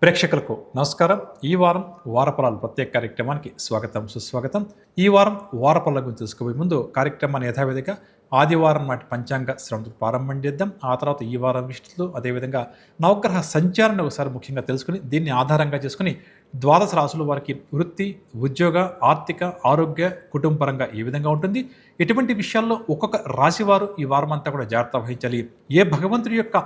ప్రేక్షకులకు నమస్కారం. ఈ వారం వారఫలాలు ప్రత్యేక కార్యక్రమానికి స్వాగతం, సుస్వాగతం. ఈ వారం వారఫలాల గురించి తెలుసుకోబోయే ముందు కార్యక్రమాన్ని యథావిధిగా ఆదివారం నాటి పంచాంగ శ్రవణతో ప్రారంభం చేద్దాం. ఆ తర్వాత ఈ వారం విషయాలు, అదేవిధంగా నవగ్రహ సంచారాన్ని ఒకసారి ముఖ్యంగా తెలుసుకుని దీన్ని ఆధారంగా చేసుకుని ద్వాదశ రాశుల వారికి వృత్తి, ఉద్యోగ, ఆర్థిక, ఆరోగ్య, కుటుంబపరంగా ఏ విధంగా ఉంటుంది, ఎటువంటి విషయాల్లో ఒక్కొక్క రాశి వారు ఈ వారం అంతా కూడా జాగ్రత్త వహించాలి, ఏ భగవంతుడి యొక్క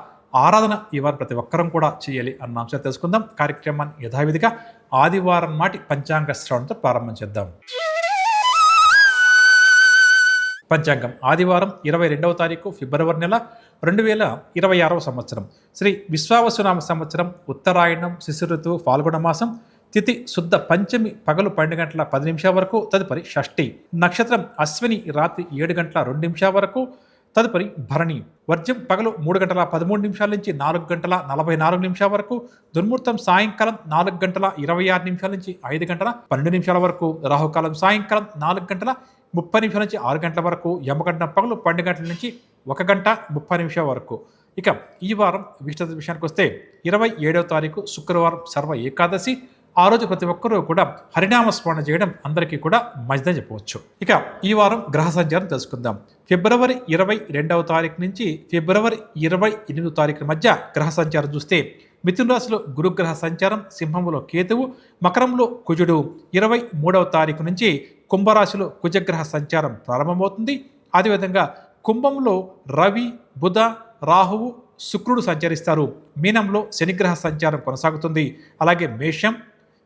ఆరాధన ఈ వారం ప్రతి ఒక్కరం కూడా చేయాలి అన్న అంశాన్ని తెలుసుకుందాం. కార్యక్రమాన్ని యథావిధిగా ఆదివారం నాటి పంచాంగ శ్రవణంతో ప్రారంభం చేద్దాం. పంచాంగం ఆదివారం 22వ తారీఖు ఫిబ్రవరి నెల 2026వ సంవత్సరం. శ్రీ విశ్వావసునామ సంవత్సరం, ఉత్తరాయణం, శిశిర ఋతువు, ఫాల్గుణ మాసం, తిథి శుద్ధ పంచమి పగలు 12 గంటల 10 నిమిషాల వరకు, తదుపరి షష్ఠి. నక్షత్రం అశ్విని రాత్రి 7 గంటల 2 నిమిషాల వరకు, తదుపరి భరణి. వర్జ్యం పగలు 3 గంటల 13 నిమిషాల నుంచి 4 గంటల 44 నిమిషాల వరకు, దుర్ముహూర్తం సాయంకాలం 4 గంటల 26 నిమిషాల నుంచి 5 గంటల 12 నిమిషాల వరకు, రాహుకాలం సాయంకాలం 4 గంటల 30 నిమిషాల నుంచి 6 గంటల వరకు, యమగంట పగలు 12 గంటల నుంచి 1 గంట 30 నిమిషాల వరకు. ఇక ఈ వారం విషయానికి వస్తే 27వ తారీఖు శుక్రవారం సర్వ ఏకాదశి. ఆ రోజు ప్రతి ఒక్కరూ కూడా హరినామస్మరణ చేయడం అందరికీ కూడా మంచిదని చెప్పవచ్చు. ఇక ఈ వారం గ్రహ సంచారం తెలుసుకుందాం. ఫిబ్రవరి 22వ తారీఖు నుంచి ఫిబ్రవరి 28వ తారీఖు మధ్య గ్రహ సంచారం చూస్తే మిథున రాశిలో గురుగ్రహ సంచారం, సింహంలో కేతువు, మకరంలో కుజుడు. 23వ తారీఖు నుంచి కుంభరాశిలో కుజగ్రహ సంచారం ప్రారంభమవుతుంది. అదేవిధంగా కుంభంలో రవి, బుధ, రాహువు, శుక్రుడు సంచరిస్తారు. మీనంలో శనిగ్రహ సంచారం కొనసాగుతుంది. అలాగే మేషం,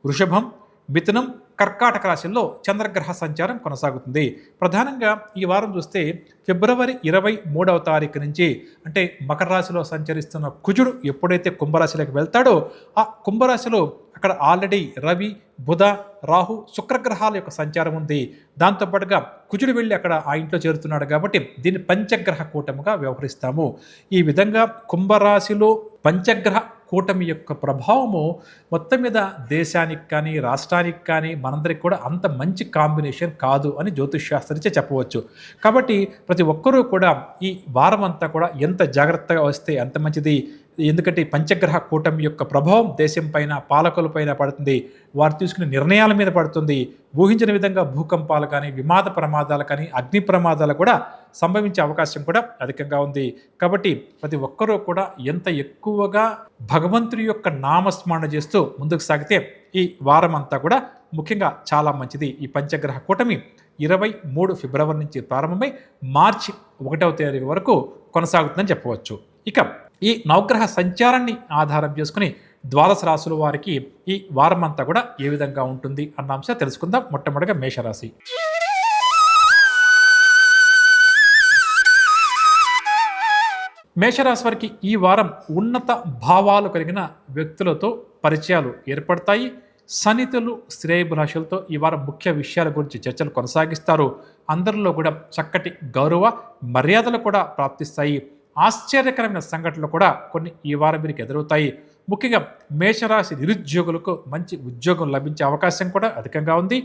వృషభం, మిథునం, కర్కాటక రాశుల్లో చంద్రగ్రహ సంచారం కొనసాగుతుంది. ప్రధానంగా ఈ వారం చూస్తే ఫిబ్రవరి 23వ తారీఖు నుంచి అంటే మకర రాశిలో సంచరిస్తున్న కుజుడు ఎప్పుడైతే కుంభరాశిలోకి వెళ్తాడో ఆ కుంభరాశిలో అక్కడ ఆల్రెడీ రవి, బుధ, రాహు, శుక్రగ్రహాల యొక్క సంచారం ఉంది. దాంతోపాటుగా కుజుడు వెళ్ళి అక్కడ ఆ ఇంట్లో చేరుతున్నాడు కాబట్టి దీన్ని పంచగ్రహ కూటమిగా వ్యవహరిస్తాము. ఈ విధంగా కుంభరాశిలో పంచగ్రహ కూటమి యొక్క ప్రభావము మొత్తం మీద దేశానికి కానీ రాష్ట్రానికి కానీ మనందరికి కూడా అంత మంచి కాంబినేషన్ కాదు అని జ్యోతిష్ శాస్త్రరీత్యా చెప్పవచ్చు. కాబట్టి ప్రతి ఒక్కరూ కూడా ఈ వారం అంతా కూడా ఎంత జాగ్రత్తగా వస్తే అంత మంచిది. ఎందుకంటే పంచగ్రహ కూటమి యొక్క ప్రభావం దేశం పైన, పాలకులపైన పడుతుంది. వారు తీసుకునే నిర్ణయాల మీద పడుతుంది. ఊహించిన విధంగా భూకంపాలు కానీ, విమాద ప్రమాదాలు కానీ, అగ్ని ప్రమాదాలు కూడా సంభవించే అవకాశం కూడా అధికంగా ఉంది. కాబట్టి ప్రతి ఒక్కరూ కూడా ఎంత ఎక్కువగా భగవంతుడి యొక్క నామస్మరణ చేస్తూ ముందుకు సాగితే ఈ వారం అంతా కూడా ముఖ్యంగా చాలా మంచిది. ఈ పంచగ్రహ కూటమి 23 ఫిబ్రవరి నుంచి ప్రారంభమై మార్చి 1వ తేదీ వరకు కొనసాగుతుందని చెప్పవచ్చు. ఇక ఈ నవగ్రహ సంచారాన్ని ఆధారం చేసుకుని ద్వాదశ రాశుల వారికి ఈ వారం అంతా కూడా ఏ విధంగా ఉంటుంది అన్న అంశం తెలుసుకుందాం. మొట్టమొదటిగా మేషరాశి. మేషరాశి వారికి ఈ వారం ఉన్నత భావాలు కలిగిన వ్యక్తులతో పరిచయాలు ఏర్పడతాయి. సన్నిహితులు, శ్రేయభిలాషులతో ఈ వారం ముఖ్య విషయాల గురించి చర్చలు కొనసాగిస్తారు. అందరిలో కూడా చక్కటి గౌరవ మర్యాదలు కూడా ప్రాప్తిస్తాయి. ఆశ్చర్యకరమైన సంఘటనలు కూడా కొన్ని ఈ వారం వీరికి ఎదురవుతాయి. ముఖ్యంగా మేషరాశి నిరుద్యోగులకు మంచి ఉద్యోగం లభించే అవకాశం కూడా అధికంగా ఉంది.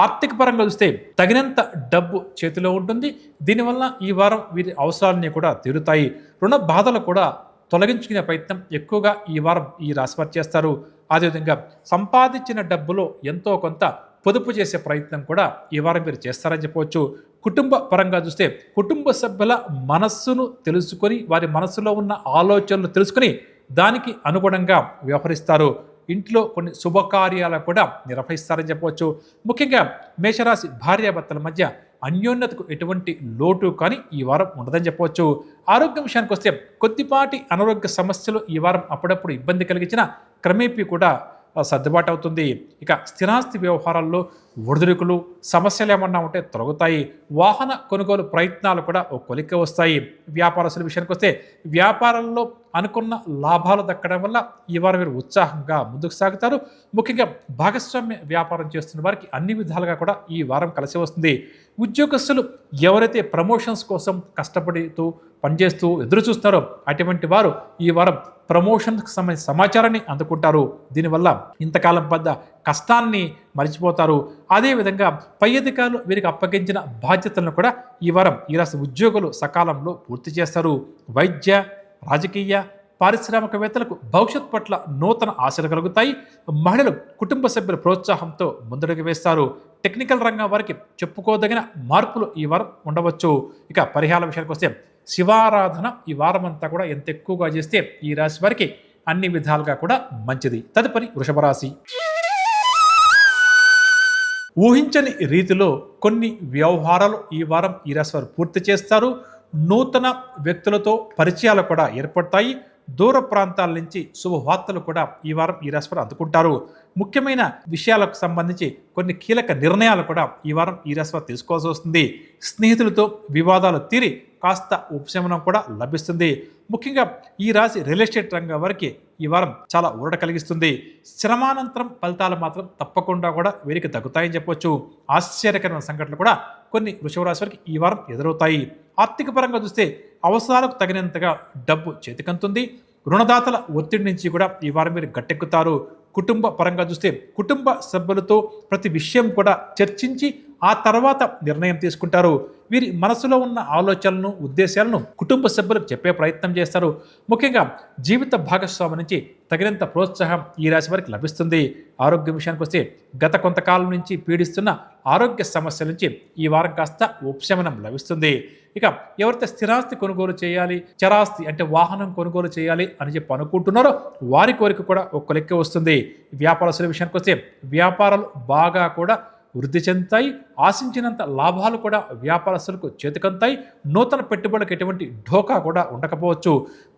ఆర్థిక పరంగా చూస్తే తగినంత డబ్బు చేతిలో ఉంటుంది. దీనివల్ల ఈ వారం వీరి అవసరాలన్నీ కూడా తీరుతాయి. రుణ బాధలు కూడా తొలగించుకునే ప్రయత్నం ఎక్కువగా ఈ వారం ఈ రాశివారు చేస్తారు. అదేవిధంగా సంపాదించిన డబ్బులో ఎంతో కొంత పొదుపు చేసే ప్రయత్నం కూడా ఈ వారం మీరు చేస్తారని చెప్పవచ్చు. కుటుంబ పరంగా చూస్తే కుటుంబ సభ్యుల మనస్సును తెలుసుకొని, వారి మనస్సులో ఉన్న ఆలోచనలు తెలుసుకొని దానికి అనుగుణంగా వ్యవహరిస్తారు. ఇంట్లో కొన్ని శుభకార్యాలు కూడా నిర్వహిస్తారని చెప్పవచ్చు. ముఖ్యంగా మేషరాశి భార్యాభర్తల మధ్య అన్యోన్యతకు ఎటువంటి లోటు కానీ ఈ వారం ఉండదని చెప్పవచ్చు. ఆరోగ్యం విషయానికి వస్తే కొద్దిపాటి అనారోగ్య సమస్యలు ఈ వారం అప్పుడప్పుడు ఇబ్బంది కలిగించిన క్రమేపీ కూడా సర్దుబాటు అవుతుంది. ఇక స్థిరాస్తి వ్యవహారాల్లో ఒడిదుడుకులు, సమస్యలు ఏమన్నా ఉంటే తొలగుతాయి. వాహన కొనుగోలు ప్రయత్నాలు కూడా ఓ కొలిక్కి వస్తాయి. వ్యాపారస్తుల విషయానికి వస్తే వ్యాపారంలో అనుకున్న లాభాలు దక్కడం వల్ల ఈ వారం మీరు ఉత్సాహంగా ముందుకు సాగుతారు. ముఖ్యంగా భాగస్వామ్య వ్యాపారం చేస్తున్న వారికి అన్ని విధాలుగా కూడా ఈ వారం కలిసి వస్తుంది. ఉద్యోగస్తులు ఎవరైతే ప్రమోషన్స్ కోసం కష్టపడుతూ పనిచేస్తూ ఎదురు చూస్తారో అటువంటి వారు ఈ వారం ప్రమోషన్కి సంబంధించిన సమాచారాన్ని అందుకుంటారు. దీనివల్ల ఇంతకాలం పడ్డ కష్టాన్ని మర్చిపోతారు. అదేవిధంగా పై అధికారులు వీరికి అప్పగించిన బాధ్యతలను కూడా ఈ వారం ఈ రాష్ట్ర ఉద్యోగులు సకాలంలో పూర్తి చేస్తారు. వైద్య, రాజకీయ, పారిశ్రామికవేత్తలకు భవిష్యత్ పట్ల నూతన ఆశలు కలుగుతాయి. మహిళలు కుటుంబ సభ్యుల ప్రోత్సాహంతో ముందడుగు వేస్తారు. టెక్నికల్ రంగం వారికి చెప్పుకోదగిన మార్పులు ఈ వారం ఉండవచ్చు. ఇక పరిహార విషయానికి వస్తే శివారాధన ఈ వారం అంతా కూడా ఎంత ఎక్కువగా చేస్తే ఈ రాశి వారికి అన్ని విధాలుగా కూడా మంచిది. తదుపరి వృషభ రాశి. ఊహించని రీతిలో కొన్ని వ్యవహారాలు ఈ వారం ఈ రాశి వారు పూర్తి చేస్తారు. నూతన వ్యక్తులతో పరిచయాలు కూడా ఏర్పడతాయి. దూర ప్రాంతాల నుంచి శుభవార్తలు కూడా ఈ వారం ఈ రాశి వారు అందుకుంటారు. ముఖ్యమైన విషయాలకు సంబంధించి కొన్ని కీలక నిర్ణయాలు కూడా ఈ వారం ఈ రాశి వారు తీసుకోవాల్సి వస్తుంది. స్నేహితులతో వివాదాలు తీరి కాస్త ఉపశమనం కూడా లభిస్తుంది. ముఖ్యంగా ఈ రాశి రియల్ ఎస్టేట్ రంగం వారికి ఈ వారం చాలా ఊరట కలిగిస్తుంది. శ్రమానంతరం ఫలితాలు మాత్రం తప్పకుండా కూడా వీరికి తగ్గుతాయని చెప్పొచ్చు. ఆశ్చర్యకరమైన సంఘటనలు కూడా కొన్ని వృషభ రాశి వారికి ఈ వారం ఎదురవుతాయి. ఆర్థిక పరంగా చూస్తే అవసరాలకు తగినంతగా డబ్బు చేతికంతుంది. రుణదాతల ఒత్తిడి నుంచి కూడా ఈ వారం మీరు గట్టెక్కుతారు. కుటుంబ పరంగా చూస్తే కుటుంబ సభ్యులతో ప్రతి విషయం కూడా చర్చించి ఆ తర్వాత నిర్ణయం తీసుకుంటారు. వీరి మనసులో ఉన్న ఆలోచనలను ఉద్దేశాలను కుటుంబ సభ్యులకు చెప్పే ప్రయత్నం చేస్తారు. ముఖ్యంగా జీవిత భాగస్వామి నుంచి తగినంత ప్రోత్సాహం ఈ రాశి వారికి లభిస్తుంది. ఆరోగ్య విషయానికి వస్తే గత కొంతకాలం నుంచి పీడిస్తున్న ఆరోగ్య సమస్యల నుంచి ఈ వారం కాస్త ఉపశమనం లభిస్తుంది. ఇక ఎవరైతే స్థిరాస్తి కొనుగోలు చేయాలి, చరాస్తి అంటే వాహనం కొనుగోలు చేయాలి అని చెప్పి అనుకుంటున్నారో వారి కోరిక కూడా ఒక లెక్క వస్తుంది. వ్యాపారస్తుల విషయానికి వస్తే వ్యాపారాలు బాగా కూడా వృద్ధి చెందుతాయి. ఆశించినంత లాభాలు కూడా వ్యాపారస్తులకు చేతికంతాయి. నూతన పెట్టుబడులకు ఎటువంటి ఢోకా కూడా ఉండకపోవచ్చు.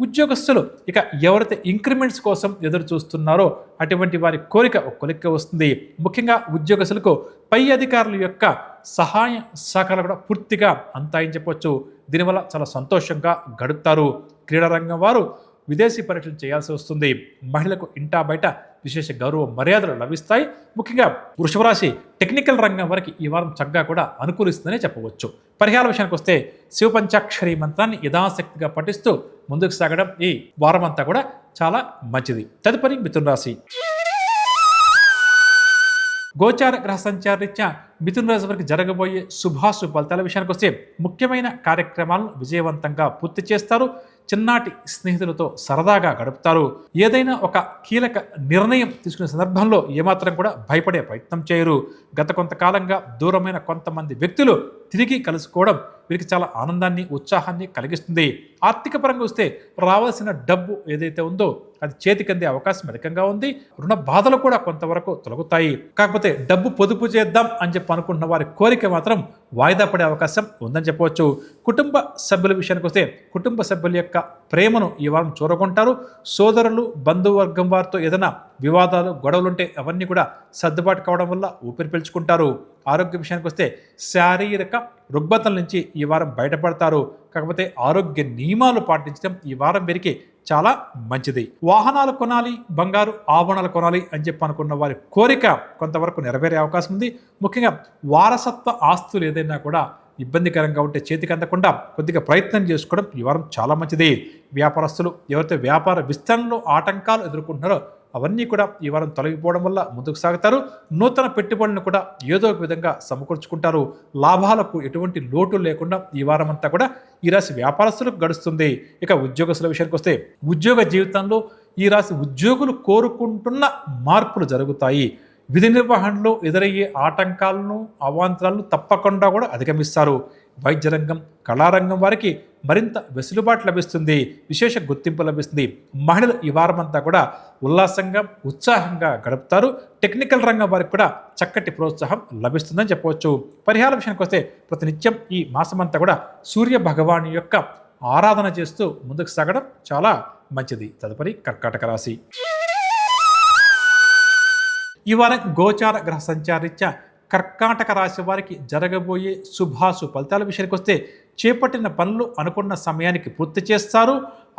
ఉద్యోగస్తులు ఇక ఎవరైతే ఇంక్రిమెంట్స్ కోసం ఎదురు చూస్తున్నారో అటువంటి వారి కోరిక ఒక కొలిక్కి వస్తుంది. ముఖ్యంగా ఉద్యోగస్తులకు పై అధికారుల యొక్క సహాయ సహకారాలు కూడా పూర్తిగా అంతాయని చెప్పొచ్చు. దీనివల్ల చాలా సంతోషంగా గడుపుతారు. క్రీడారంగం వారు విదేశీ పర్యటన చేయాల్సి వస్తుంది. మహిళలకు ఇంటా బయట విశేష గౌరవ మర్యాదలు లభిస్తాయి. ముఖ్యంగా వృషభ రాశి టెక్నికల్ రంగం వరకు ఈ వారం చక్కగా కూడా అనుకూలిస్తుందనే చెప్పవచ్చు. పరిహార విషయానికి వస్తే శివపంచాక్షరి మంత్రాన్ని యథాశక్తిగా పఠిస్తూ ముందుకు సాగడం ఈ వారం అంతా కూడా చాలా మంచిది. తదుపరి మిథున రాశి. గోచార గ్రహ సంచారరీత్యా మిథున రాశి వారికి జరగబోయే శుభాశుభ ఫలితాల విషయానికి వస్తే ముఖ్యమైన కార్యక్రమాలను విజయవంతంగా పూర్తి చేస్తారు. చిన్నాటి స్నేహితులతో సరదాగా గడుపుతారు. ఏదైనా ఒక కీలక నిర్ణయం తీసుకునే సందర్భంలో ఏమాత్రం కూడా భయపడే ప్రయత్నం చేయరు. గత కొంతకాలంగా దూరమైన కొంతమంది వ్యక్తులు తిరిగి కలుసుకోవడం వీరికి చాలా ఆనందాన్ని ఉత్సాహాన్ని కలిగిస్తుంది. ఆర్థిక పరంగా వస్తే రావాల్సిన డబ్బు ఏదైతే ఉందో అది చేతికందే అవకాశం అధికంగా ఉంది. రుణ బాధలు కూడా కొంతవరకు తొలగుతాయి. కాకపోతే డబ్బు పొదుపు చేద్దాం అని చెప్పి అనుకుంటున్న వారి కోరిక మాత్రం వాయిదా పడే అవకాశం ఉందని చెప్పవచ్చు. కుటుంబ సభ్యుల విషయానికి వస్తే కుటుంబ సభ్యుల యొక్క ప్రేమను ఈ వారం చూరగొంటారు. సోదరులు బంధువర్గం వారితో ఏదైనా వివాదాలు గొడవలుంటే అవన్నీ కూడా సర్దుబాటు కావడం వల్ల ఊపిరి పీల్చుకుంటారు. ఆరోగ్య విషయానికి వస్తే శారీరక రుగ్మతల నుంచి ఈ వారం బయటపడతారు. కాకపోతే ఆరోగ్య నియమాలు పాటించడం ఈ వారం వీరికి చాలా మంచిది. వాహనాలు కొనాలి, బంగారు ఆభరణాలు కొనాలి అని చెప్పి అనుకున్న వారి కోరిక కొంతవరకు నెరవేరే అవకాశం ఉంది. ముఖ్యంగా వారసత్వ ఆస్తులు ఏదైనా కూడా ఇబ్బందికరంగా ఉంటే చేతికి అందకుండా కొద్దిగా ప్రయత్నం చేసుకోవడం ఈ వారం చాలా మంచిది. వ్యాపారస్తులు ఎవరైతే వ్యాపార విస్తరణలో ఆటంకాలు ఎదుర్కొంటున్నారో అవన్నీ కూడా ఈ వారం తొలగిపోవడం వల్ల ముందుకు సాగుతారు. నూతన పెట్టుబడులను కూడా ఏదో ఒక విధంగా సమకూర్చుకుంటారు. లాభాలకు ఎటువంటి లోటు లేకుండా ఈ వారం అంతా కూడా ఈ రాశి వ్యాపారస్తులకు గడుస్తుంది. ఇక ఉద్యోగస్తుల విషయానికి వస్తే ఉద్యోగ జీవితంలో ఈ రాశి ఉద్యోగులు కోరుకుంటున్న మార్పులు జరుగుతాయి. విధి నిర్వహణలో ఎదురయ్యే ఆటంకాలను అవాంతరాలను తప్పకుండా కూడా అధిగమిస్తారు. వైద్య రంగం కళారంగం వారికి మరింత వెసులుబాటు లభిస్తుంది. విశేష గుర్తింపు లభిస్తుంది. మహిళలు ఈ వారం అంతా కూడా ఉల్లాసంగా ఉత్సాహంగా గడుపుతారు. టెక్నికల్ రంగం వారికి కూడా చక్కటి ప్రోత్సాహం లభిస్తుందని చెప్పవచ్చు. పరిహార విషయానికి వస్తే ప్రతినిత్యం ఈ మాసమంతా కూడా సూర్య భగవాను యొక్క ఆరాధన చేస్తూ ముందుకు సాగడం చాలా మంచిది. తదుపరి కర్కాటక రాశి. ఈ వారం గోచార గ్రహ సంచారీత్యా కర్కాటక రాశి వారికి జరగబోయే శుభాశు ఫలితాల విషయానికి వస్తే చేపట్టిన పనులు అనుకున్న సమయానికి పూర్తి చేస్తారు.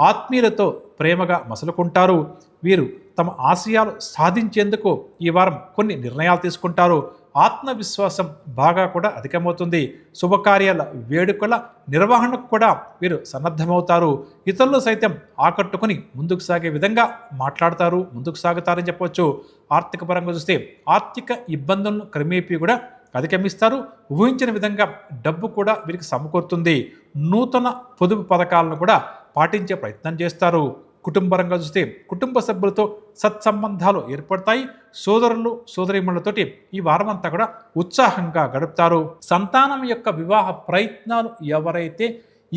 ఆత్మీయులతో ప్రేమగా మసలుకుంటారు. వీరు తమ ఆశయాలు సాధించేందుకు ఈ వారం కొన్ని నిర్ణయాలు తీసుకుంటారు. ఆత్మవిశ్వాసం బాగా కూడా అధికమవుతుంది. శుభకార్యాల వేడుకల నిర్వహణకు కూడా వీరు సన్నద్ధమవుతారు. ఇతరులు సైతం ఆకట్టుకుని ముందుకు సాగే విధంగా మాట్లాడతారు, ముందుకు సాగుతారని చెప్పవచ్చు. ఆర్థిక పరంగా చూస్తే ఆర్థిక ఇబ్బందులను క్రమేపీ కూడా అధిగమిస్తారు. ఊహించిన విధంగా డబ్బు కూడా వీరికి సమకూరుతుంది. నూతన పొదుపు పథకాలను కూడా పాటించే ప్రయత్నం చేస్తారు. కుటుంబపరంగా చూస్తే కుటుంబ సభ్యులతో సత్సంబంధాలు ఏర్పడతాయి. సోదరులు సోదరీమణులతోటి ఈ వారం అంతా కూడా ఉత్సాహంగా గడుపుతారు. సంతానం యొక్క వివాహ ప్రయత్నాలు ఎవరైతే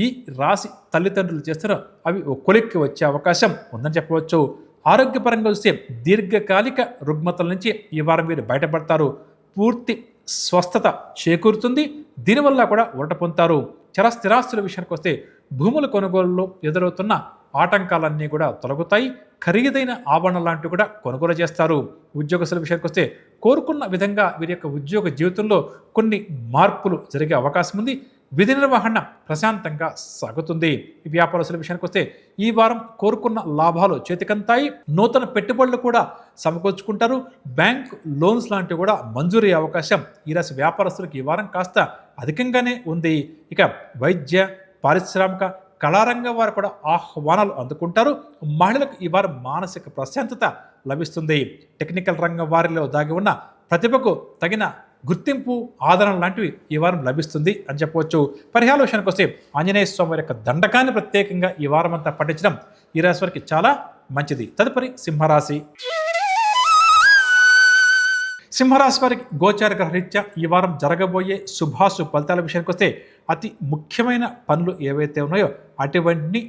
ఈ రాశి తల్లిదండ్రులు చేస్తారో అవి ఓ కొలిక్కి వచ్చే అవకాశం ఉందని చెప్పవచ్చు. ఆరోగ్యపరంగా చూస్తే దీర్ఘకాలిక రుగ్మతల నుంచి ఈ వారం వీరు బయటపడతారు. పూర్తి స్వస్థత చేకూరుతుంది. దీనివల్ల కూడా ఊరట పొందుతారు. స్థిరాస్తుల విషయానికి వస్తే భూముల కొనుగోలులో ఎదురవుతున్న ఆటంకాలన్నీ కూడా తొలగుతాయి. ఖరీదైన ఆభరణాలు లాంటివి కూడా కొనుగోలు చేస్తారు. ఉద్యోగస్తుల విషయానికి వస్తే కోరుకున్న విధంగా వీరి యొక్క ఉద్యోగ జీవితంలో కొన్ని మార్పులు జరిగే అవకాశం ఉంది. విధి నిర్వహణ ప్రశాంతంగా సాగుతుంది. వ్యాపారస్తుల విషయానికి వస్తే ఈ వారం కోరుకున్న లాభాలు చేతికంతాయి. నూతన పెట్టుబడులు కూడా సమకూర్చుకుంటారు. బ్యాంక్ లోన్స్ లాంటివి కూడా మంజూరు అయ్యే అవకాశం ఈ రాశి వ్యాపారస్తులకు ఈ వారం కాస్త అధికంగానే ఉంది. ఇక వైద్య పారిశ్రామిక కళారంగం వారు కూడా ఆహ్వానాలు అందుకుంటారు. మహిళలకు ఈ వారం మానసిక ప్రశాంతత లభిస్తుంది. టెక్నికల్ రంగం వారిలో దాగి ఉన్న ప్రతిభకు తగిన గుర్తింపు ఆదరణ లాంటివి ఈ వారం లభిస్తుంది అని చెప్పవచ్చు. పరిహార విషయానికి వస్తే ఆంజనేయ స్వామి వారి యొక్క దండకాన్ని ప్రత్యేకంగా ఈ వారం అంతా పఠించడం ఈ రాశి వారికి చాలా మంచిది. తదుపరి సింహరాశి. సింహరాశి వారికి గోచార గ్రహరీత్యా ఈ వారం జరగబోయే శుభాశుభ ఫలితాల విషయానికి వస్తే అతి ముఖ్యమైన పనులు ఏవైతే ఉన్నాయో అటువంటి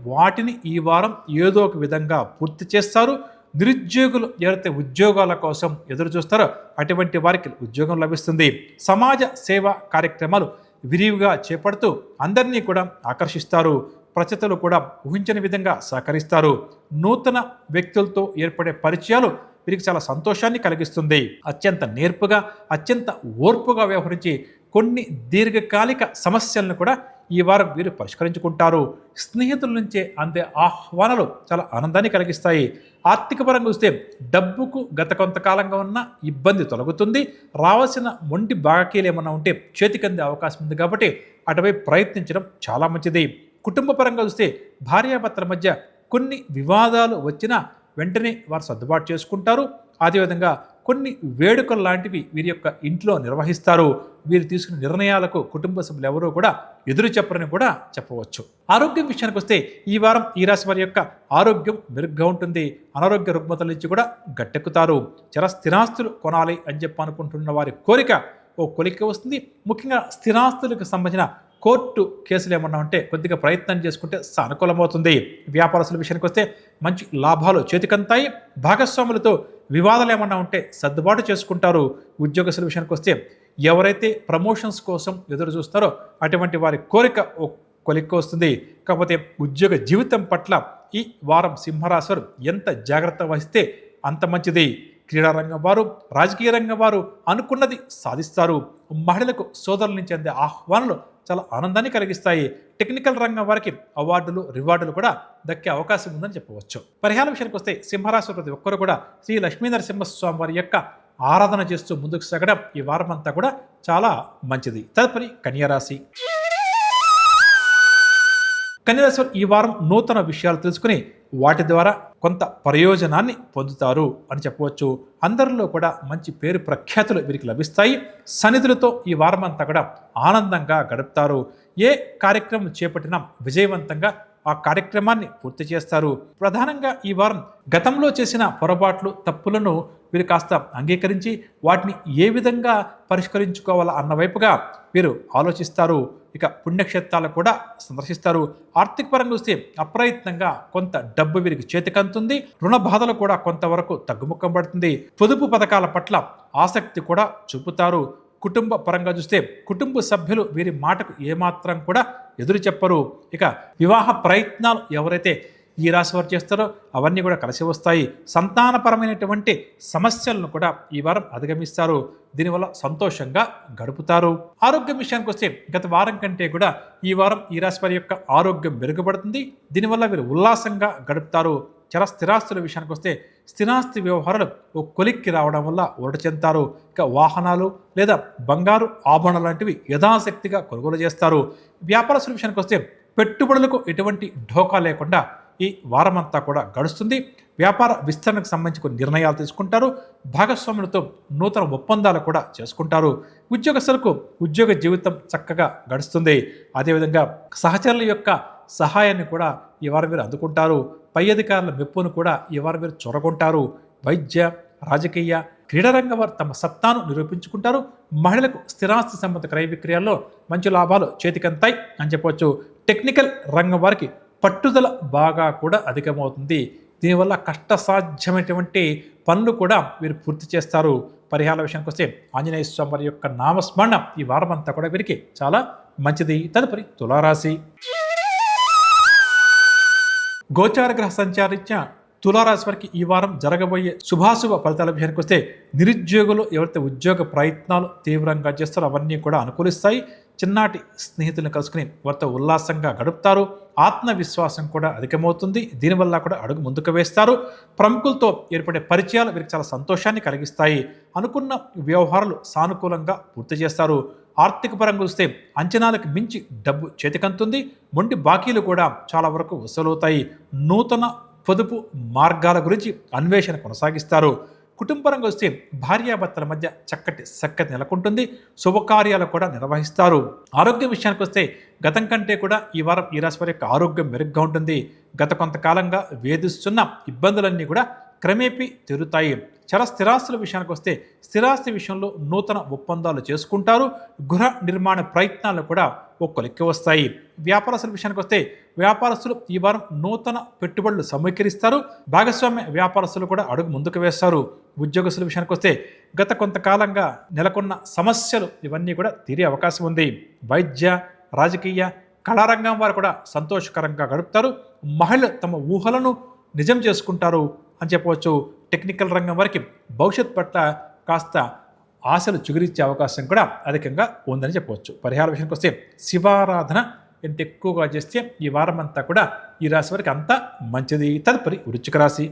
వాటిని ఈ వారం ఏదో ఒక విధంగా పూర్తి చేస్తారు. నిరుద్యోగులు ఎవరైతే ఉద్యోగాల కోసం ఎదురు చూస్తారో అటువంటి వారికి ఉద్యోగం లభిస్తుంది. సమాజ సేవా కార్యక్రమాలు విరివిగా చేపడుతూ అందరినీ కూడా ఆకర్షిస్తారు. ప్రజలు కూడా ఊహించని విధంగా సహకరిస్తారు. నూతన వ్యక్తులతో ఏర్పడే పరిచయాలు వీరికి చాలా సంతోషాన్ని కలిగిస్తుంది. అత్యంత నేర్పుగా అత్యంత ఓర్పుగా వ్యవహరించి కొన్ని దీర్ఘకాలిక సమస్యలను కూడా ఈ వారం వీరు పరిష్కరించుకుంటారు. స్నేహితుల నుంచే అందే ఆహ్వానాలు చాలా ఆనందాన్ని కలిగిస్తాయి. ఆర్థిక పరంగా చూస్తే డబ్బుకు గత కొంతకాలంగా ఉన్న ఇబ్బంది తొలగుతుంది. రావాల్సిన మొండి బాకీలు ఏమన్నా ఉంటే చేతికందే అవకాశం ఉంది కాబట్టి అటువైపు ప్రయత్నించడం చాలా మంచిది. కుటుంబ పరంగా చూస్తే భార్యాభర్తల మధ్య కొన్ని వివాదాలు వచ్చినా వెంటనే వారు సర్దుబాటు చేసుకుంటారు. అదేవిధంగా కొన్ని వేడుకలు లాంటివి వీరి యొక్క ఇంట్లో నిర్వహిస్తారు. వీరు తీసుకున్న నిర్ణయాలకు కుటుంబ సభ్యులు ఎవరూ కూడా ఎదురు చెప్పరని కూడా చెప్పవచ్చు. ఆరోగ్యం విషయానికి వస్తే ఈ వారం ఈ రాశి వారి యొక్క ఆరోగ్యం మెరుగ్గా ఉంటుంది. అనారోగ్య రుగ్మతల నుంచి కూడా గట్టెక్కుతారు. స్థిరాస్తులు కొనాలి అని చెప్పి అనుకుంటున్న వారి కోరిక ఓ కొలిక్కి వస్తుంది. ముఖ్యంగా స్థిరాస్తులకు సంబంధించిన కోర్టు కేసులు ఏమన్నా ఉంటే కొద్దిగా ప్రయత్నం చేసుకుంటే సానుకూలమవుతుంది. వ్యాపారస్తుల విషయానికి వస్తే మంచి లాభాలు చేతికంతాయి. భాగస్వాములతో వివాదాలు ఏమన్నా ఉంటే సర్దుబాటు చేసుకుంటారు. ఉద్యోగస్తుల విషయానికి వస్తే ఎవరైతే ప్రమోషన్స్ కోసం ఎదురు చూస్తారో అటువంటి వారి కోరిక కొలిక్కి వస్తుంది. కాకపోతే ఉద్యోగ జీవితం పట్ల ఈ వారం సింహరాశి వారు ఎంత జాగ్రత్త వహిస్తే అంత మంచిది. క్రీడారంగం వారు రాజకీయ రంగం వారు అనుకున్నది సాధిస్తారు. మహిళలకు సోదరుల నుంచి అందే ఆహ్వానాలు చాలా ఆనందాన్ని కలిగిస్తాయి. టెక్నికల్ రంగం వారికి అవార్డులు రివార్డులు కూడా దక్కే అవకాశం ఉందని చెప్పవచ్చు. పరిహార విషయానికి వస్తే సింహరాశి ప్రతి ఒక్కరు కూడా శ్రీ లక్ష్మీ నరసింహస్వామి వారి యొక్క ఆరాధన చేస్తూ ముందుకు సాగడం ఈ వారం అంతా కూడా చాలా మంచిది. తదుపరి కన్యారాశి. కన్యారాశి ఈ వారం నూతన విషయాలు తెలుసుకుని వాటి ద్వారా కొంత ప్రయోజనాన్ని పొందుతారు అని చెప్పవచ్చు. అందరిలో కూడా మంచి పేరు ప్రఖ్యాతులు వీరికి లభిస్తాయి. సన్నిధులతో ఈ వారం అంతా కూడా ఆనందంగా గడుపుతారు. ఏ కార్యక్రమం చేపట్టినా విజయవంతంగా ఆ కార్యక్రమాన్ని పూర్తి చేస్తారు. ప్రధానంగా ఈ వారం గతంలో చేసిన పొరపాట్లు తప్పులను వీరు కాస్త అంగీకరించి వాటిని ఏ విధంగా పరిష్కరించుకోవాలా అన్న వైపుగా వీరు ఆలోచిస్తారు. ఇక పుణ్యక్షేత్రాలు కూడా సందర్శిస్తారు. ఆర్థిక పరంగా చూస్తే అప్రయత్నంగా కొంత డబ్బు వీరికి చేతికంతుంది. రుణ బాధలు కూడా కొంతవరకు తగ్గుముఖం పడుతుంది. పొదుపు పథకాల పట్ల ఆసక్తి కూడా చూపుతారు. కుటుంబ పరంగా చూస్తే కుటుంబ సభ్యులు వీరి మాటకు ఏమాత్రం కూడా ఎదురు చెప్పరు. ఇక వివాహ ప్రయత్నాలు ఎవరైతే ఈ రాశి వారు చేస్తారో అవన్నీ కూడా కలిసి వస్తాయి. సంతానపరమైనటువంటి సమస్యలను కూడా ఈ వారం అధిగమిస్తారు. దీనివల్ల సంతోషంగా గడుపుతారు. ఆరోగ్యం విషయానికి వస్తే గత వారం కంటే కూడా ఈ వారం ఈ రాశి వారి యొక్క ఆరోగ్యం మెరుగుపడుతుంది. దీనివల్ల వీరు ఉల్లాసంగా గడుపుతారు. స్థిరాస్తుల విషయానికి వస్తే స్థిరాస్తి వ్యవహారాలు ఓ కొలిక్కి రావడం వల్ల ఊరట చెందుతారు. ఇక వాహనాలు లేదా బంగారు ఆభరణాలు లాంటివి యథాశక్తిగా కొనుగోలు చేస్తారు. వ్యాపారస్తుల విషయానికి వస్తే పెట్టుబడులకు ఎటువంటి ఢోకా లేకుండా ఈ వారమంతా కూడా గడుస్తుంది. వ్యాపార విస్తరణకు సంబంధించి కొన్ని నిర్ణయాలు తీసుకుంటారు. భాగస్వాములతో నూతన ఒప్పందాలు కూడా చేసుకుంటారు. ఉద్యోగస్తులకు ఉద్యోగ జీవితం చక్కగా గడుస్తుంది. అదేవిధంగా సహచరుల యొక్క సహాయాన్ని కూడా ఈ వారం మీరు అందుకుంటారు. పై అధికారుల మెప్పును కూడా ఈ వారం మీరు చొరగొంటారు. వైద్య, రాజకీయ, క్రీడారంగం వారు తమ సత్తాను నిరూపించుకుంటారు. మహిళలకు స్థిరాస్తి సంబంధ క్రయ విక్రయాల్లో మంచి లాభాలు చేతికంతాయి అని చెప్పవచ్చు. టెక్నికల్ రంగం వారికి పట్టుదల బాగా కూడా అధికమవుతుంది. దీనివల్ల కష్టసాధ్యమైనటువంటి పనులు కూడా వీరు పూర్తి చేస్తారు. పరిహారాల విషయానికి వస్తే ఆంజనేయ స్వామి వారి యొక్క నామస్మరణ ఈ వారం అంతా కూడా వీరికి చాలా మంచిది. తదుపరి తులారాశి. గోచార గ్రహ సంచారీత్యా తులారాశి వారికి ఈ వారం జరగబోయే శుభాశుభ ఫలితాల విషయానికి వస్తే నిరుద్యోగులు ఎవరైతే ఉద్యోగ ప్రయత్నాలు తీవ్రంగా చేస్తారో అవన్నీ కూడా అనుకూలిస్తాయి. చిన్నాటి స్నేహితులను కలుసుకుని వారితో ఉల్లాసంగా గడుపుతారు. ఆత్మవిశ్వాసం కూడా అధికమవుతుంది. దీనివల్ల కూడా అడుగు ముందుకు వేస్తారు. ప్రముఖులతో ఏర్పడే పరిచయాలు వీరికి చాలా సంతోషాన్ని కలిగిస్తాయి. అనుకున్న వ్యవహారాలు సానుకూలంగా పూర్తి చేస్తారు. ఆర్థిక పరంగా చూస్తే అంచనాలకు మించి డబ్బు చేతికంతుంది. మొండి బాకీలు కూడా చాలా వరకు వసూలవుతాయి. నూతన పొదుపు మార్గాల గురించి అన్వేషణ కొనసాగిస్తారు. కుటుంబపరంగా వస్తే భార్యాభర్తల మధ్య చక్కటి సఖ్యత నెలకొంటుంది. శుభకార్యాలు కూడా నిర్వహిస్తారు. ఆరోగ్య విషయానికి వస్తే గతం కంటే కూడా ఈ వారం ఈ రాశి వారి యొక్క ఆరోగ్యం మెరుగ్గా ఉంటుంది. గత కొంతకాలంగా వేధిస్తున్న ఇబ్బందులన్నీ కూడా క్రమేపీ తీరుతాయి. చర స్థిరాస్తుల విషయానికి వస్తే స్థిరాస్తి విషయంలో నూతన ఒప్పందాలు చేసుకుంటారు. గృహ నిర్మాణ ప్రయత్నాలు కూడా ఓ కొలిక్కి వస్తాయి. వ్యాపారస్తుల విషయానికి వస్తే వ్యాపారస్తులు ఈ వారం నూతన పెట్టుబడులు సమీకరిస్తారు. భాగస్వామ్య వ్యాపారస్తులు కూడా అడుగు ముందుకు వేస్తారు. ఉద్యోగస్తుల విషయానికి వస్తే గత కొంతకాలంగా నెలకొన్న సమస్యలు ఇవన్నీ కూడా తీరే అవకాశం ఉంది. వైద్య, రాజకీయ, కళారంగం వారు కూడా సంతోషకరంగా గడుపుతారు. మహిళలు తమ ఊహలను నిజం చేసుకుంటారు అని చెప్పవచ్చు. టెక్నికల్ రంగం వారికి భవిష్యత్ పట్ల కాస్త ఆశలు చిగురించే అవకాశం కూడా అధికంగా ఉందని చెప్పవచ్చు. పరిహార విషయానికి వస్తే శివారాధన ఎంత ఎక్కువగా చేస్తే ఈ వారం అంతా కూడా ఈ రాశి వారికి అంతా మంచిది. తదుపరి వృశ్చిక రాశి.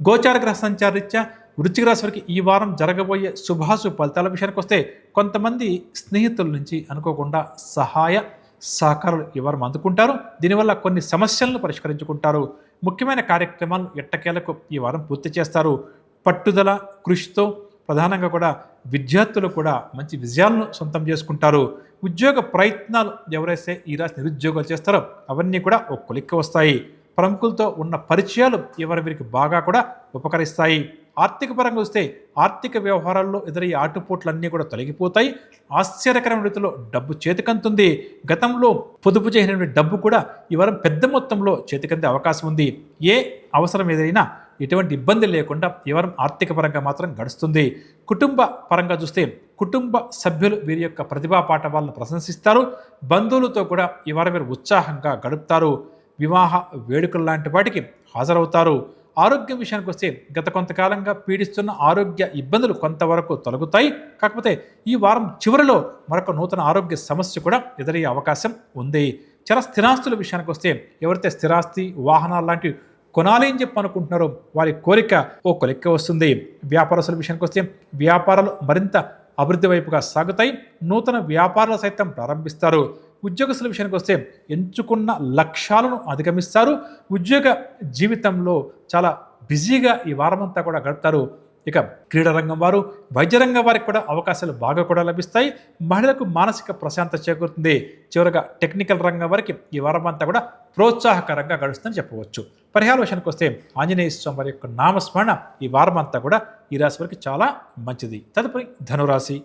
గోచార గ్రహ సంచారీత్యా వృశ్చిక రాశి వారికి ఈ వారం జరగబోయే శుభాశుభ ఫలితాల విషయానికి వస్తే కొంతమంది స్నేహితుల నుంచి అనుకోకుండా సహాయ సహకారాలు ఈ వారం అందుకుంటారు. దీనివల్ల కొన్ని సమస్యలను పరిష్కరించుకుంటారు. ముఖ్యమైన కార్యక్రమాలు ఎట్టకేలకు ఈ వారం పూర్తి చేస్తారు. పట్టుదల, కృషితో ప్రధానంగా కూడా విద్యార్థులు కూడా మంచి విజయాలను సొంతం చేసుకుంటారు. ఉద్యోగ ప్రయత్నాలు ఎవరైతే ఈ రాశి నిరుద్యోగాలు చేస్తారో అవన్నీ కూడా ఒక కొలిక్కి వస్తాయి. ప్రముఖులతో ఉన్న పరిచయాలు ఎవరి వీరికి బాగా కూడా ఉపకరిస్తాయి. ఆర్థిక పరంగా వస్తే ఆర్థిక వ్యవహారాల్లో ఎదురయ్యే ఆటుపోట్లన్నీ కూడా తొలగిపోతాయి. ఆశ్చర్యకరమైన రీతిలో డబ్బు చేతికంతుంది. గతంలో పొదుపు చేసినటువంటి డబ్బు కూడా ఈ వారం పెద్ద మొత్తంలో చేతికందే అవకాశం ఉంది. ఏ అవసరం ఏదైనా ఎటువంటి ఇబ్బంది లేకుండా ఈ వారం ఆర్థిక పరంగా మాత్రం గడుస్తుంది. కుటుంబ పరంగా చూస్తే కుటుంబ సభ్యులు వీరి యొక్క ప్రతిభా పాఠవాలను ప్రశంసిస్తారు. బంధువులతో కూడా ఈ వారం వీరు ఉత్సాహంగా గడుపుతారు. వివాహ వేడుకలు లాంటి వాటికి హాజరవుతారు. ఆరోగ్యం విషయానికి వస్తే గత కొంతకాలంగా పీడిస్తున్న ఆరోగ్య ఇబ్బందులు కొంతవరకు తొలగుతాయి. కాకపోతే ఈ వారం చివరిలో మరొక నూతన ఆరోగ్య సమస్య కూడా ఎదురయ్యే అవకాశం ఉంది. చర స్థిరాస్తుల విషయానికి వస్తే ఎవరైతే స్థిరాస్తి, వాహనాలు లాంటివి కొనాలి అని చెప్పి అనుకుంటున్నారో వారి కోరిక ఓ కొలిక్కి వస్తుంది. వ్యాపారస్తుల విషయానికి వస్తే వ్యాపారాలు మరింత అభివృద్ధి వైపుగా సాగుతాయి. నూతన వ్యాపారాలు సైతం ప్రారంభిస్తారు. ఉద్యోగస్తుల విషయానికి వస్తే ఎంచుకున్న లక్ష్యాలను అధిగమిస్తారు. ఉద్యోగ జీవితంలో చాలా బిజీగా ఈ వారమంతా కూడా గడుపుతారు. ఇక క్రీడారంగం వారు, వైద్య రంగం వారికి కూడా అవకాశాలు బాగా కూడా లభిస్తాయి. మహిళలకు మానసిక ప్రశాంతత చేకూరుతుంది. చివరగా టెక్నికల్ రంగం వారికి ఈ వారమంతా కూడా ప్రోత్సాహకరంగా గడుస్తుందని చెప్పవచ్చు. పరిహార విషయానికి వస్తే ఆంజనేయ స్వామి వారి యొక్క నామస్మరణ ఈ వారమంతా కూడా ఈ రాశి వారికి చాలా మంచిది. తదుపరి ధనురాశి.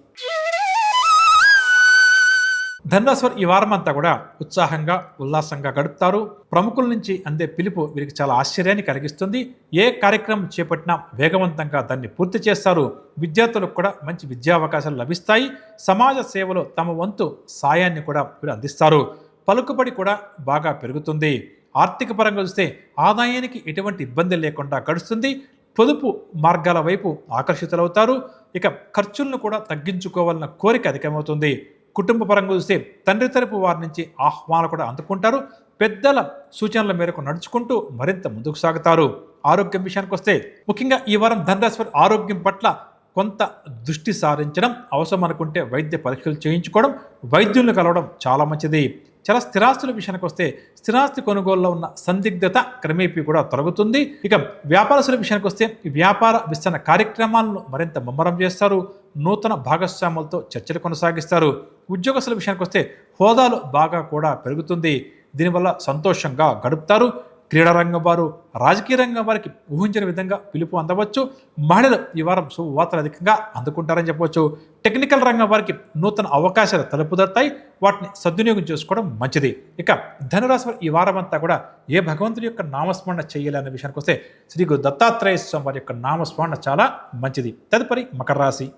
ధనురాశి వారు ఈ వారం అంతా కూడా ఉత్సాహంగా ఉల్లాసంగా గడుపుతారు. ప్రముఖుల నుంచి అందే పిలుపు వీరికి చాలా ఆశ్చర్యాన్ని కలిగిస్తుంది. ఏ కార్యక్రమం చేపట్టినా వేగవంతంగా దాన్ని పూర్తి చేస్తారు. విద్యార్థులకు కూడా మంచి విద్యా అవకాశాలు లభిస్తాయి. సమాజ సేవలో తమ వంతు సాయాన్ని కూడా వీరు అందిస్తారు. పలుకుబడి కూడా బాగా పెరుగుతుంది. ఆర్థిక పరంగా చూస్తే ఆదాయానికి ఎటువంటి ఇబ్బంది లేకుండా గడుస్తుంది. పొదుపు మార్గాల వైపు ఆకర్షితులవుతారు. ఇక ఖర్చులను కూడా తగ్గించుకోవాలన్న కోరిక అధికమవుతుంది. కుటుంబ పరంగా చూస్తే తండ్రి తరపు వారి నుంచి ఆహ్వానాలు కూడా అందుకుంటారు. పెద్దల సూచనల మేరకు నడుచుకుంటూ మరింత ముందుకు సాగుతారు. ఆరోగ్యం విషయానికి వస్తే ముఖ్యంగా ఈ వారం ధనురాశి వారి ఆరోగ్యం పట్ల కొంత దృష్టి సారించడం అవసరం అనుకుంటే వైద్య పరీక్షలు చేయించుకోవడం, వైద్యులను కలవడం చాలా మంచిది. చాలా స్థిరాస్తుల విషయానికి వస్తే స్థిరాస్తి కొనుగోలులో ఉన్న సందిగ్ధత క్రమేపీ కూడా తొలగుతుంది. ఇక వ్యాపారస్తుల విషయానికి వస్తే వ్యాపార విస్తరణ కార్యక్రమాలను మరింత ముమ్మరం చేస్తారు. నూతన భాగస్వాములతో చర్చలు కొనసాగిస్తారు. ఉద్యోగస్తుల విషయానికి వస్తే హోదాలు బాగా కూడా పెరుగుతుంది. దీనివల్ల సంతోషంగా గడుపుతారు. క్రీడా రంగం వారు, రాజకీయ రంగం వారికి ఊహించిన విధంగా పిలుపు అందవచ్చు. మహిళలు ఈ వారం శుభవార్తలు అధికంగా అందుకుంటారని చెప్పవచ్చు. టెక్నికల్ రంగం వారికి నూతన అవకాశాలు తలుపుదడతాయి. వాటిని సద్వినియోగం చేసుకోవడం మంచిది. ఇక ధనురాశి వారు ఈ వారం అంతా కూడా ఏ భగవంతుడి యొక్క నామస్మరణ చేయాలి అనే విషయానికి వస్తే శ్రీ గురు దత్తాత్రేయ స్వామి వారి యొక్క నామస్మరణ చాలా మంచిది. తదుపరి మకర రాశి.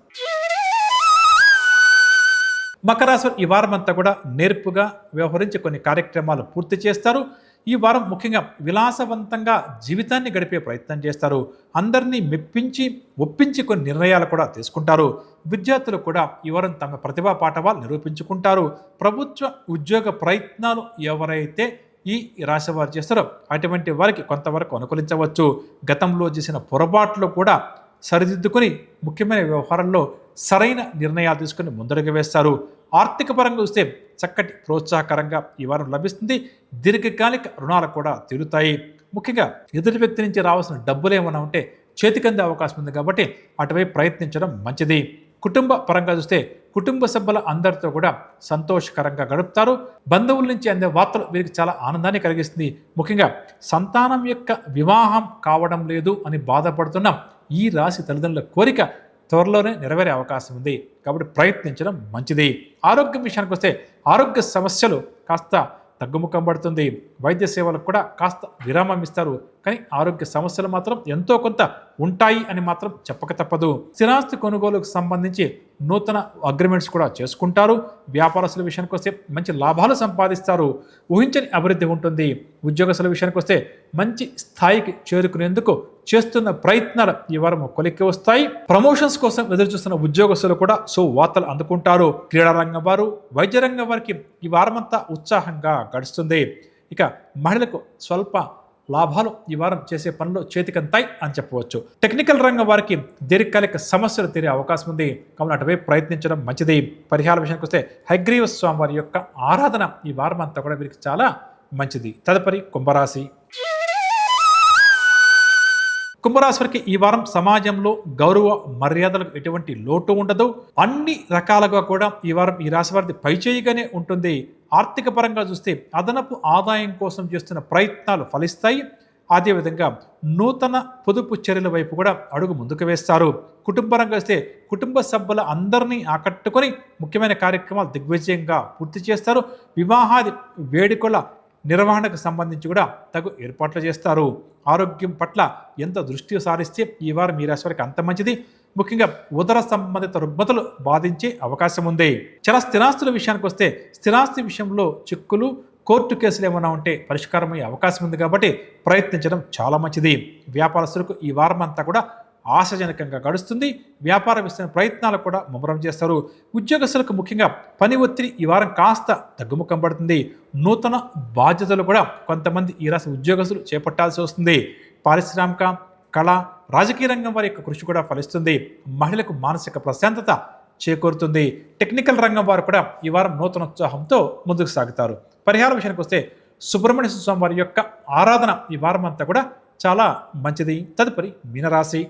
మకర రాశి వారు ఈ వారం అంతా కూడా నేర్పుగా వ్యవహరించి కొన్ని కార్యక్రమాలు పూర్తి చేస్తారు. ఈ వారం ముఖ్యంగా విలాసవంతంగా జీవితాన్ని గడిపే ప్రయత్నం చేస్తారు. అందరినీ మెప్పించి ఒప్పించి కొన్ని నిర్ణయాలు కూడా తీసుకుంటారు. విద్యార్థులు కూడా ఈ వారం తమ ప్రతిభా పాఠవాలు నిరూపించుకుంటారు. ప్రభుత్వ ఉద్యోగ ప్రయత్నాలు ఎవరైతే ఈ రాశి వారు చేస్తారో అటువంటి వారికి కొంతవరకు అనుకూలించవచ్చు. గతంలో చేసిన పొరపాట్లు కూడా సరిదిద్దుకొని ముఖ్యమైన వ్యవహారంలో సరైన నిర్ణయాలు తీసుకుని ముందడుగు వేస్తారు. ఆర్థిక పరంగా చూస్తే చక్కటి ప్రోత్సాహకరంగా ఈ వారం లభిస్తుంది. దీర్ఘకాలిక రుణాలు కూడా తీరుతాయి. ముఖ్యంగా ఎదుటి వ్యక్తి నుంచి రావాల్సిన డబ్బులు ఏమైనా ఉంటే చేతికందే అవకాశం ఉంది కాబట్టి అటువైపు ప్రయత్నించడం మంచిది. కుటుంబ పరంగా చూస్తే కుటుంబ సభ్యుల అందరితో కూడా సంతోషకరంగా గడుపుతారు. బంధువుల నుంచి అందే వార్తలు వీరికి చాలా ఆనందాన్ని కలిగిస్తుంది. ముఖ్యంగా సంతానం యొక్క వివాహం కావడం లేదు అని బాధపడుతున్న ఈ రాశి తల్లిదండ్రుల కోరిక త్వరలోనే నెరవేరే అవకాశం ఉంది కాబట్టి ప్రయత్నించడం మంచిది. ఆరోగ్యం విషయానికి వస్తే ఆరోగ్య సమస్యలు కాస్త తగ్గుముఖం పడుతుంది. వైద్య సేవలకు కూడా కాస్త విరామం ఇస్తారు. కానీ ఆరోగ్య సమస్యలు మాత్రం ఎంతో కొంత ఉంటాయి అని మాత్రం చెప్పక తప్పదు. స్థిరాస్తి కొనుగోలుకు సంబంధించి నూతన అగ్రిమెంట్స్ కూడా చేసుకుంటారు. వ్యాపారస్తుల విషయానికి వస్తే మంచి లాభాలు సంపాదిస్తారు. ఊహించని అభివృద్ధి ఉంటుంది. ఉద్యోగస్తుల విషయానికి వస్తే మంచి స్థాయికి చేరుకునేందుకు చేస్తున్న ప్రయత్నాలు ఈ వారం కొలిక్కి వస్తాయి. ప్రమోషన్స్ కోసం ఎదురు చూస్తున్న ఉద్యోగస్తులు కూడా వార్తలు అందుకుంటారు. క్రీడా రంగం వారు, వైద్య రంగం వారికి ఈ వారమంతా ఉత్సాహంగా గడుస్తుంది. ఇక మహిళలకు స్వల్ప లాభాలు ఈ వారం చేసే పనులు చేతికంతాయి అని చెప్పవచ్చు. టెక్నికల్ రంగం వారికి దీర్ఘకాలిక సమస్యలు తీరే అవకాశం ఉంది కాబట్టి అటువైపు ప్రయత్నించడం మంచిది. పరిహార విషయానికి వస్తే హయగ్రీవ స్వామి వారి యొక్క ఆరాధన ఈ వారం అంతా కూడా వీరికి చాలా మంచిది. తదుపరి కుంభరాశి. కుంభరాశి వారికి ఈ వారం సమాజంలో గౌరవ మర్యాదలకు ఎటువంటి లోటు ఉండదు. అన్ని రకాలుగా కూడా ఈ వారం ఈ రాశి వారిది పైచేయిగానే ఉంటుంది. ఆర్థిక పరంగా చూస్తే అదనపు ఆదాయం కోసం చేస్తున్న ప్రయత్నాలు ఫలిస్తాయి. అదేవిధంగా నూతన పొదుపు చర్యల వైపు కూడా అడుగు ముందుకు వేస్తారు. కుటుంబరంగా వస్తే కుటుంబ సభ్యుల అందరినీ ఆకట్టుకొని ముఖ్యమైన కార్యక్రమాలు దిగ్విజయంగా పూర్తి చేస్తారు. వివాహాది వేడుకల నిర్వహణకు సంబంధించి కూడా తగు ఏర్పాట్లు చేస్తారు. ఆరోగ్యం పట్ల ఎంత దృష్టి సారిస్తే ఈ వారం ఈ రాశి వారికి అంత మంచిది. ముఖ్యంగా ఉదర సంబంధిత రుగ్మతలు బాధించే అవకాశం ఉంది. చాలా స్థిరాస్తుల విషయానికి వస్తే స్థిరాస్తి విషయంలో చిక్కులు, కోర్టు కేసులు ఏమైనా ఉంటే పరిష్కారం అయ్యే అవకాశం ఉంది కాబట్టి ప్రయత్నించడం చాలా మంచిది. వ్యాపారస్తులకు ఈ వారం అంతా కూడా ఆశాజనకంగా గడుస్తుంది. వ్యాపార విస్తరణ ప్రయత్నాలు కూడా ముమ్మరం చేస్తారు. ఉద్యోగస్తులకు ముఖ్యంగా పని ఒత్తిడి ఈ వారం కాస్త తగ్గుముఖం పడుతుంది. నూతన బాధ్యతలు కూడా కొంతమంది ఈ రాశి ఉద్యోగస్తులు చేపట్టాల్సి వస్తుంది. పారిశ్రామిక, కళ, రాజకీయ రంగం వారి యొక్క కృషి కూడా ఫలిస్తుంది. మహిళలకు మానసిక ప్రశాంతత చేకూరుతుంది. టెక్నికల్ రంగం వారు కూడా ఈ వారం నూతన ఉత్సాహంతో ముందుకు సాగుతారు. పరిహార విషయానికి వస్తే సుబ్రహ్మణ్య స్వామి వారి యొక్క ఆరాధన ఈ వారం అంతా కూడా చాలా మంచిది. తదుపరి మీనరాశి.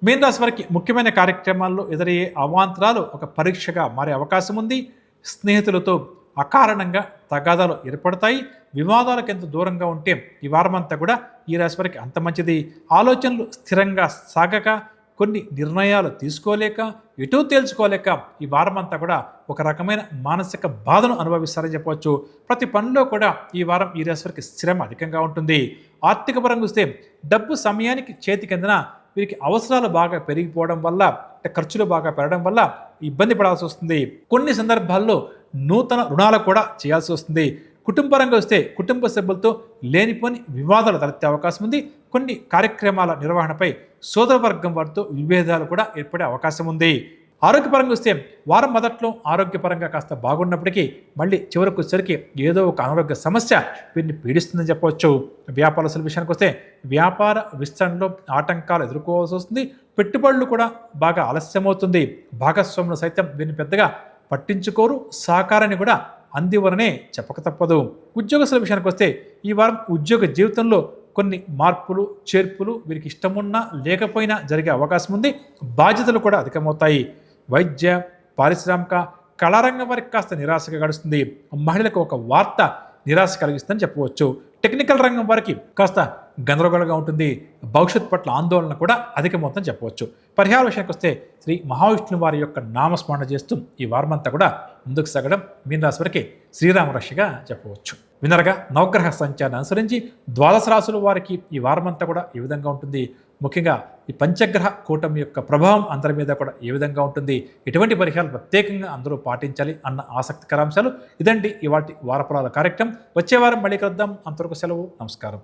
మీనరాశి వారికి ముఖ్యమైన కార్యక్రమాల్లో ఎదురయ్యే అవాంతరాలు ఒక పరీక్షగా మారే అవకాశం ఉంది. స్నేహితులతో అకారణంగా తగాదాలు ఏర్పడతాయి. వివాదాలకు ఎంత దూరంగా ఉంటే ఈ వారమంతా కూడా ఈ రాశి వారికి అంత మంచిది. ఆలోచనలు స్థిరంగా సాగక, కొన్ని నిర్ణయాలు తీసుకోలేక, ఎటూ తేల్చుకోలేక ఈ వారమంతా కూడా ఒక రకమైన మానసిక బాధను అనుభవిస్తారని చెప్పవచ్చు. ప్రతి పనిలో కూడా ఈ వారం ఈ రాశి వారికి శ్రమ అధికంగా ఉంటుంది. ఆర్థిక పరంగా చూస్తే డబ్బు సమయానికి చేతికి వీరికి అవసరాలు బాగా పెరిగిపోవడం వల్ల, ఖర్చులు బాగా పెరగడం వల్ల ఇబ్బంది పడాల్సి వస్తుంది. కొన్ని సందర్భాల్లో నూతన రుణాలు కూడా చేయాల్సి వస్తుంది. కుటుంబరంగా వస్తే కుటుంబ సభ్యులతో లేనిపోని వివాదాలు తలెత్తే అవకాశం ఉంది. కొన్ని కార్యక్రమాల నిర్వహణపై సోదరవర్గం వారితో విభేదాలు కూడా ఏర్పడే అవకాశం ఉంది. ఆరోగ్యపరంగా వస్తే వారం మొదట్లో ఆరోగ్యపరంగా కాస్త బాగున్నప్పటికీ మళ్ళీ చివరికి వచ్చేసరికి ఏదో ఒక అనారోగ్య సమస్య వీరిని పీడిస్తుందని చెప్పవచ్చు. వ్యాపారస్తుల విషయానికి వస్తే వ్యాపార విస్తరణలో ఆటంకాలు ఎదుర్కోవాల్సి వస్తుంది. పెట్టుబడులు కూడా బాగా ఆలస్యమవుతుంది. భాగస్వాములు సైతం వీరిని పెద్దగా పట్టించుకోరు, సహకారాన్ని కూడా అందివరనే చెప్పక తప్పదు. ఉద్యోగస్తుల విషయానికి వస్తే ఈ వారం ఉద్యోగ జీవితంలో కొన్ని మార్పులు చేర్పులు వీరికి ఇష్టమున్నా లేకపోయినా జరిగే అవకాశం ఉంది. బాధ్యతలు కూడా అధికమవుతాయి. వైద్య, పారిశ్రామిక, కళారంగం వారికి కాస్త నిరాశగా గడుస్తుంది. మహిళలకు ఒక వార్త నిరాశ కలిగిస్తుందని చెప్పవచ్చు. టెక్నికల్ రంగం వారికి కాస్త గందరగోళంగా ఉంటుంది. భవిష్యత్ పట్ల ఆందోళన కూడా అధికమవుతుందని చెప్పవచ్చు. పరిహార విషయానికి వస్తే శ్రీ మహావిష్ణువు వారి యొక్క నామస్మరణ చేస్తూ ఈ వారమంతా కూడా ముందుకు సాగడం మీనరాశి వారికి శ్రీరామరక్షగా చెప్పవచ్చు. వినరగా నవగ్రహ సంచారాన్ని అనుసరించి ద్వాదశ రాశుల వారికి ఈ వారమంతా కూడా ఏ విధంగా ఉంటుంది, ముఖ్యంగా ఈ పంచగ్రహ కూటమి యొక్క ప్రభావం అందరి మీద కూడా ఏ విధంగా ఉంటుంది, ఎటువంటి పరిహారాలు ప్రత్యేకంగా అందరూ పాటించాలి అన్న ఆసక్తికర అంశాలు ఇదండి ఇవాటి వారఫలాల కార్యక్రమం. వచ్చే వారం మళ్ళీ కలుద్దాం. అంతవరకు సెలవు. నమస్కారం.